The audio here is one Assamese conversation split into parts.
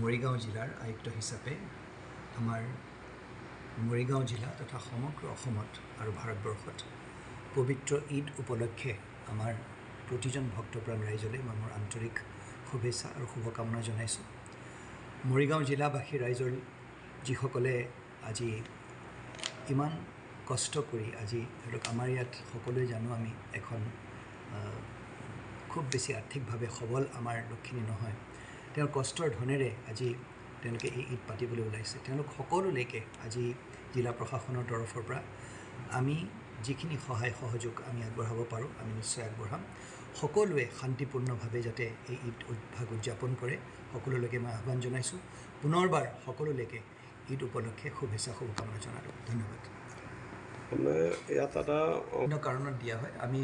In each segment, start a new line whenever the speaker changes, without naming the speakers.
মৰিগাঁও জিলাৰ আয়ুক্ত হিচাপে আমাৰ মৰিগাঁও জিলা তথা সমগ্ৰ অসমত আৰু ভাৰতবৰ্ষত পবিত্ৰ ঈদ উপলক্ষে আমাৰ প্ৰতিজন ভক্তপ্ৰাণ ৰাইজলৈ মই মোৰ আন্তৰিক শুভেচ্ছা আৰু শুভকামনা জনাইছোঁ। মৰিগাঁও জিলাবাসী ৰাইজৰ যিসকলে আজি ইমান কষ্ট কৰি আজি ধৰক আমাৰ ইয়াত সকলোৱে জানো আমি এখন খুব বেছি আৰ্থিকভাৱে সবল আমাৰ দক্ষিণী নহয়, তেওঁৰ কষ্টৰ ধনেৰে আজি তেওঁলোকে এই ঈদ পাতিবলৈ ওলাইছে। তেওঁলোক সকলোলৈকে আজি জিলা প্ৰশাসনৰ তৰফৰ পৰা আমি যিখিনি সহায় সহযোগ আমি আগবঢ়াব পাৰোঁ আমি নিশ্চয় আগবঢ়াম। সকলোৱে শান্তিপূৰ্ণভাৱে যাতে এই ঈদ উদযাপন কৰে সকলোলৈকে মই আহ্বান জনাইছোঁ। পুনৰবাৰ সকলোলৈকে ঈদ উপলক্ষে শুভেচ্ছা শুভকামনা জনালোঁ। ধন্যবাদ।
ইয়াত এটা
অন্য কাৰণত দিয়া হয়। আমি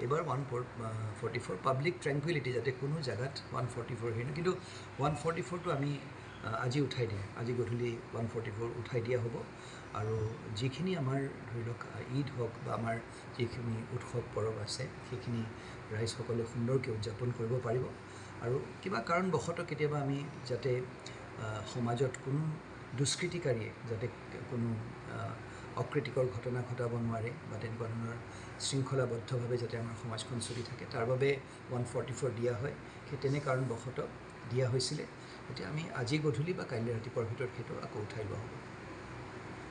এইবাৰ 144 পাব্লিক ট্ৰেংকুইলিটি যাতে কোনো জেগাত 144 হেৰি নহয়, কিন্তু 144টো আমি আজি উঠাই দিম। আজি গধূলি 144 উঠাই দিয়া হ'ব আৰু যিখিনি আমাৰ ধৰি লওক ঈদ হওক বা আমাৰ যিখিনি উৎসৱ পৰৱ আছে সেইখিনি ৰাইজসকলে সুন্দৰকৈ উদযাপন কৰিব পাৰিব। আৰু কিবা কাৰণবশতঃ কেতিয়াবা আমি যাতে সমাজত কোনো দুষ্কৃতিকাৰীয়ে যাতে কোনো অকৃতিকৰ ঘটনা ঘটাব নোৱাৰে বা তেনেকুৱা ধৰণৰ শৃংখলাবদ্ধভাৱে যাতে আমাৰ সমাজখন চলি থাকে তাৰ বাবে 144 দিয়া হয়। সেই তেনে কাৰণবশতঃ দিয়া হৈছিলে। এতিয়া আমি আজি গধূলি বা কাইলৈ ৰাতিপুৱাৰ ভিতৰত সেইটো আকৌ উঠাই লোৱা হ'ব।